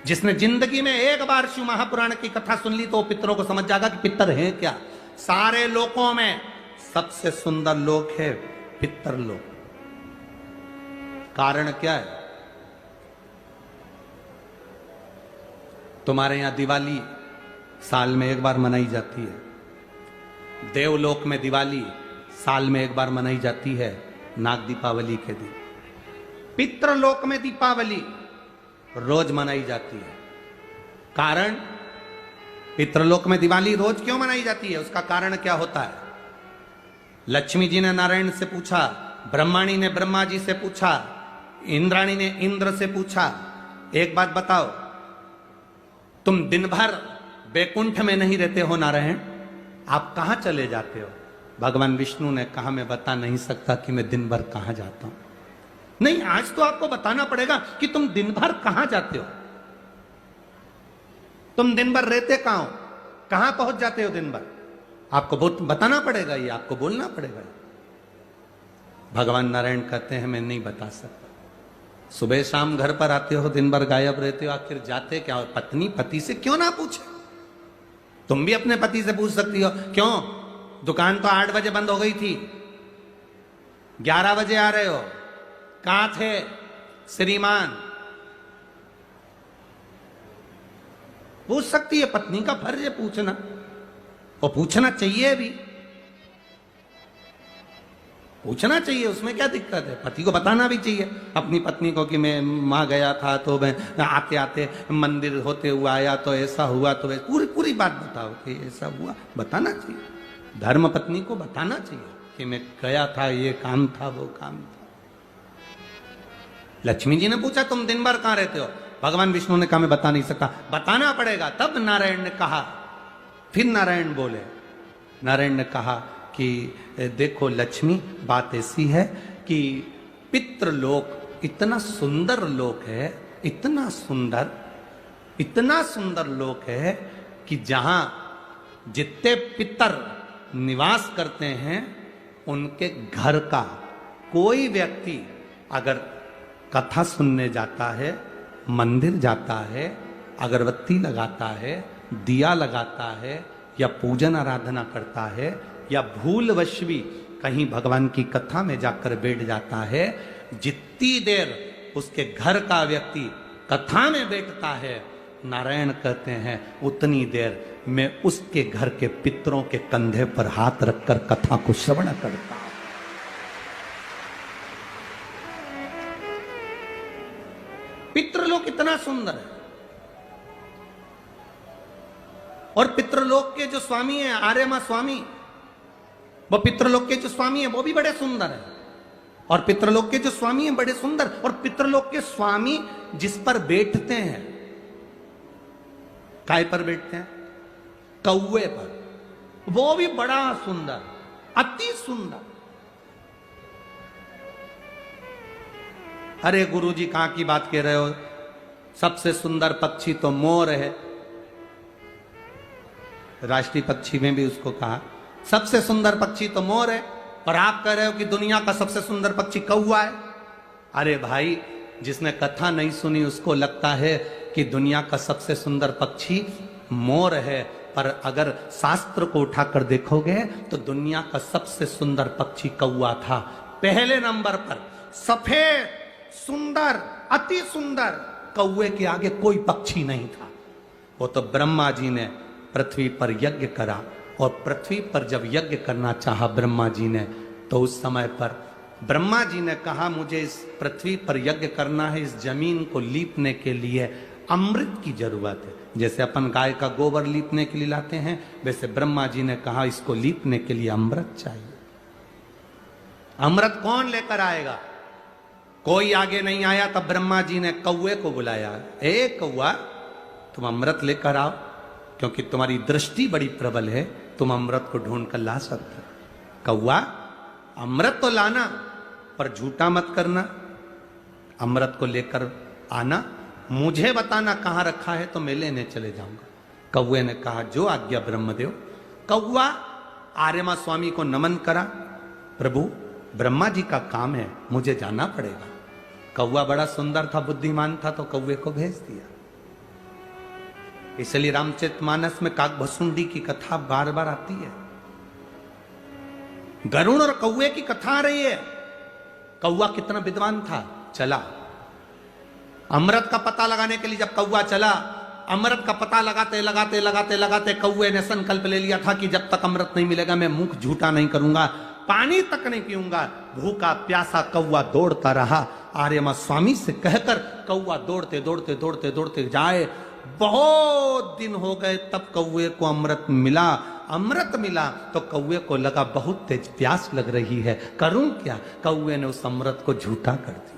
जिसने जिंदगी में एक बार शिव महापुराण की कथा सुन ली तो वो पितरों को समझ जाएगा कि पितर है क्या। सारे लोकों में सबसे सुंदर लोक है पितर लोक। कारण क्या है? तुम्हारे यहां दिवाली साल में एक बार मनाई जाती है, देवलोक में दिवाली साल में एक बार मनाई जाती है, नाग दीपावली के दिन। पितृलोक में दीपावली रोज मनाई जाती है। कारण, पितृलोक में दिवाली रोज क्यों मनाई जाती है, उसका कारण क्या होता है? लक्ष्मी जी ने नारायण से पूछा, ब्रह्माणी ने ब्रह्मा जी से पूछा, इंद्राणी ने इंद्र से पूछा, एक बात बताओ, तुम दिन भर बैकुंठ में नहीं रहते हो नारायण, आप कहां चले जाते हो? भगवान विष्णु ने कहा, मैं बता नहीं सकता कि मैं दिन भर कहां जाता हूं। नहीं, आज तो आपको बताना पड़ेगा कि तुम दिन भर कहां जाते हो, तुम दिन भर रहते कहां हो, कहां पहुंच जाते हो दिन भर, आपको बताना पड़ेगा, ये आपको बोलना पड़ेगा। भगवान नारायण कहते हैं, मैं नहीं बता सकता। सुबह शाम घर पर आते हो, दिन भर गायब रहते हो, आखिर जाते क्या हो? पत्नी पति से क्यों ना पूछे? तुम भी अपने पति से पूछ सकती हो, क्यों दुकान तो 8 बजे बंद हो गई थी, 11 बजे आ रहे हो, कहां थे श्रीमान? पूछ सकती है, पत्नी का फर्ज है पूछना, और पूछना चाहिए भी, पूछना चाहिए, उसमें क्या दिक्कत है? पति को बताना भी चाहिए अपनी पत्नी को कि मैं वहां गया था तो मैं आते आते मंदिर होते हुआ आया तो ऐसा हुआ, तो पूरी पूरी बात बताओ कि ऐसा हुआ, बताना चाहिए। धर्म पत्नी को बताना चाहिए कि मैं गया था, ये काम था, वो काम था। लक्ष्मी जी ने पूछा, तुम दिन भर कहां रहते हो? भगवान विष्णु ने कहा, मैं बता नहीं सकता। बताना पड़ेगा। तब नारायण ने कहा, फिर नारायण बोले, नारायण ने कहा कि देखो लक्ष्मी, बात ऐसी है कि पितृलोक इतना सुंदर लोक है, इतना सुंदर लोक है कि जहां जितने पितर निवास करते हैं उनके घर का कोई व्यक्ति अगर कथा सुनने जाता है, मंदिर जाता है, अगरबत्ती लगाता है, दिया लगाता है, या पूजन आराधना करता है, या भूलवश भी कहीं भगवान की कथा में जाकर बैठ जाता है, जितनी देर उसके घर का व्यक्ति कथा में बैठता है, नारायण कहते हैं उतनी देर मैं उसके घर के पितरों के कंधे पर हाथ रखकर कथा को श्रवण करता हूं। पितृलोक इतना सुंदर है। और पितृलोक के जो स्वामी है, आर्यमा स्वामी, वो पितृलोक के जो स्वामी है वो भी बड़े सुंदर है। और पितृलोक के जो स्वामी है बड़े सुंदर, और पितृलोक के स्वामी जिस पर बैठते हैं, काय पर बैठते हैं? कौवे पर, वो भी बड़ा सुंदर, अति सुंदर। अरे गुरुजी कहां की बात कह रहे हो? सबसे सुंदर पक्षी तो मोर है, राष्ट्रीय पक्षी में भी उसको कहा सबसे सुंदर पक्षी तो मोर है, और आप कह रहे हो कि दुनिया का सबसे सुंदर पक्षी कौवा है। अरे भाई, जिसने कथा नहीं सुनी उसको लगता है कि दुनिया का सबसे सुंदर पक्षी मोर है, पर अगर शास्त्र को उठाकर देखोगे तो दुनिया का सबसे सुंदर पक्षी कौवा था। पहले नंबर पर सफेद सुंदर, अति सुंदर, कौवे के आगे कोई पक्षी नहीं था। वो तो ब्रह्मा जी ने पृथ्वी पर यज्ञ करा, और पृथ्वी पर जब यज्ञ करना चाहा ब्रह्मा जी ने, तो उस समय पर ब्रह्मा जी ने कहा, मुझे इस पृथ्वी पर यज्ञ करना है, इस जमीन को लीपने के लिए अमृत की जरूरत है। जैसे अपन गाय का गोबर लीपने के लिए लाते हैं, वैसे ब्रह्मा जी ने कहा इसको लीपने के लिए अमृत चाहिए। अमृत कौन लेकर आएगा? कोई आगे नहीं आया, तब ब्रह्मा जी ने कौवे को बुलाया, ए कौवा, तुम अमृत लेकर आओ, क्योंकि तुम्हारी दृष्टि बड़ी प्रबल है, तुम अमृत को ढूंढ कर ला सकते हो। कौवा, अमृत तो लाना, पर झूठा मत करना, अमृत को लेकर आना, मुझे बताना कहां रखा है तो मैं लेने चले जाऊंगा। कौवे ने कहा, जो आज्ञा ब्रह्मदेव। कौवा आर्यमा स्वामी को नमन करा, प्रभु ब्रह्मा जी का काम है, मुझे जाना पड़ेगा। कौवा बड़ा सुंदर था, बुद्धिमान था, तो कौवे को भेज दिया। इसलिए रामचरितमानस में काकभसुंडी की कथा बार बार आती है। गरुण और कौवे की कथा आ रही है। कौवा कितना विद्वान था, चला अमृत का पता लगाने के लिए। जब कौवा चला, अमृत का पता लगाते लगाते लगाते लगाते कौवे ने संकल्प ले लिया था कि जब तक अमृत नहीं मिलेगा मैं मुंह झूठा नहीं करूंगा, पानी तक नहीं पीऊंगा। भूखा प्यासा कौवा दौड़ता रहा। आर्यमा स्वामी से कहकर कौवा दौड़ते दौड़ते दौड़ते दौड़ते जाए। बहुत दिन हो गए, तब कौवे को अमृत मिला। अमृत मिला तो कौवे को लगा बहुत तेज प्यास लग रही है, करूं क्या। कौवे ने उस अमृत को झूठा कर दिया।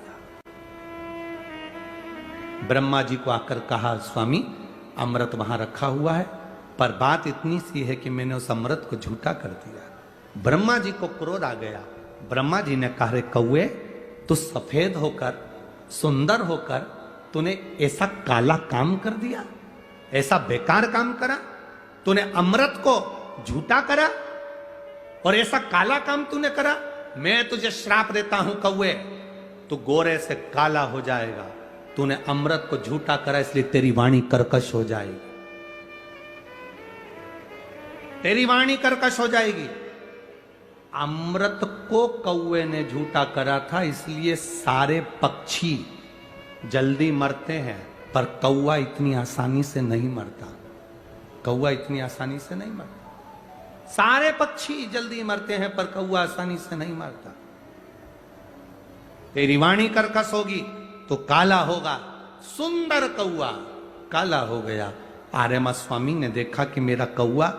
ब्रह्मा जी को आकर कहा, स्वामी अमृत वहां रखा हुआ है, पर बात इतनी सी है कि मैंने उस अमृत को झूठा कर दिया। ब्रह्मा जी को क्रोध आ गया। ब्रह्मा जी ने कहा, रे कौवे, तू सफेद होकर सुंदर होकर तूने ऐसा काला काम कर दिया, ऐसा बेकार काम करा। तूने अमृत को झूठा करा और ऐसा काला काम तूने करा। मैं तुझे श्राप देता हूं कौवे, तू गोरे से काला हो जाएगा। तूने अमृत को झूठा करा, इसलिए तेरी वाणी कर्कश हो जाएगी, तेरी वाणी कर्कश हो जाएगी। अमृत को कौवे ने झूठा करा था, इसलिए सारे पक्षी जल्दी मरते हैं, पर कौवा इतनी आसानी से नहीं मरता। कौवा इतनी आसानी से नहीं मरता। सारे पक्षी जल्दी मरते हैं, पर कौवा आसानी से नहीं मरता। तेरी वाणी कर्कश होगी तो काला होगा। सुंदर कौवा काला हो गया। आर्यमा स्वामी ने देखा कि मेरा कौवा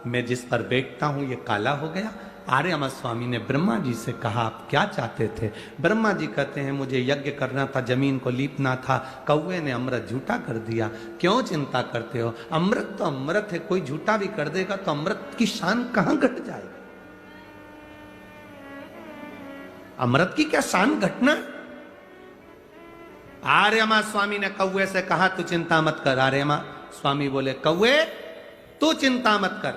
मैं जिस पर बैठता हूं ये काला हो गया। आर्यमा स्वामी ने ब्रह्मा जी से कहा, आप क्या चाहते थे। ब्रह्मा जी कहते हैं, मुझे यज्ञ करना था, जमीन को लीपना था, कौवे ने अमृत झूठा कर दिया। क्यों चिंता करते हो, अमृत तो अमृत है, कोई झूठा भी कर देगा तो अमृत की शान कहां घट जाएगी। अमृत की क्या शान घटना। आर्यमा स्वामी ने कौवे से कहा, तू चिंता मत कर। आर्यमा स्वामी बोले, कौवे तू चिंता मत कर,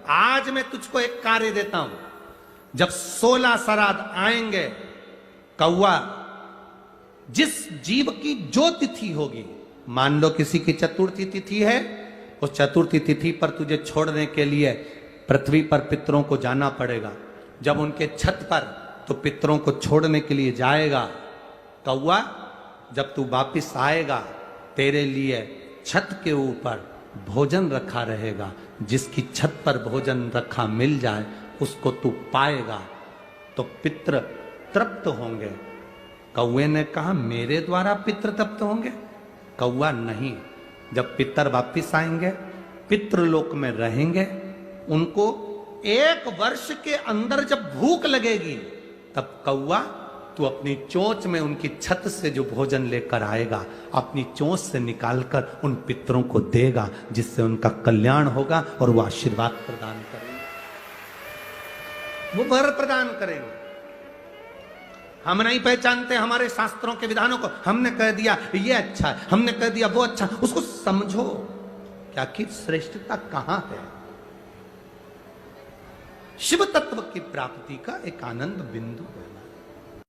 आज मैं तुझको एक कार्य देता हूं। जब 16 श्राद्ध आएंगे, कौवा जिस जीव की जो तिथि होगी, मान लो किसी की चतुर्थी तिथि है, उस चतुर्थी तिथि पर तुझे छोड़ने के लिए पृथ्वी पर पितरों को जाना पड़ेगा। जब उनके छत पर तो पितरों को छोड़ने के लिए जाएगा, कौवा जब तू वापिस आएगा, तेरे लिए छत के ऊपर भोजन रखा रहेगा। जिसकी छत पर भोजन रखा मिल जाए उसको तू पाएगा तो पितृ तृप्त होंगे। कौवे ने कहा, मेरे द्वारा पितृ तृप्त होंगे। कौवा, नहीं, जब पितर वापिस आएंगे, पितृलोक में रहेंगे, उनको 1 वर्ष के अंदर जब भूख लगेगी, तब कौवा तू अपनी चोंच में उनकी छत से जो भोजन लेकर आएगा, अपनी चोंच से निकालकर उन पितरों को देगा, जिससे उनका कल्याण होगा और वो आशीर्वाद प्रदान करेंगे, वो वर प्रदान करेंगे। हम नहीं पहचानते हमारे शास्त्रों के विधानों को। हमने कह दिया ये अच्छा है, हमने कह दिया वो अच्छा, उसको समझो क्या कि श्रेष्ठता कहां है। शिव तत्व की प्राप्ति का एक आनंद बिंदु है।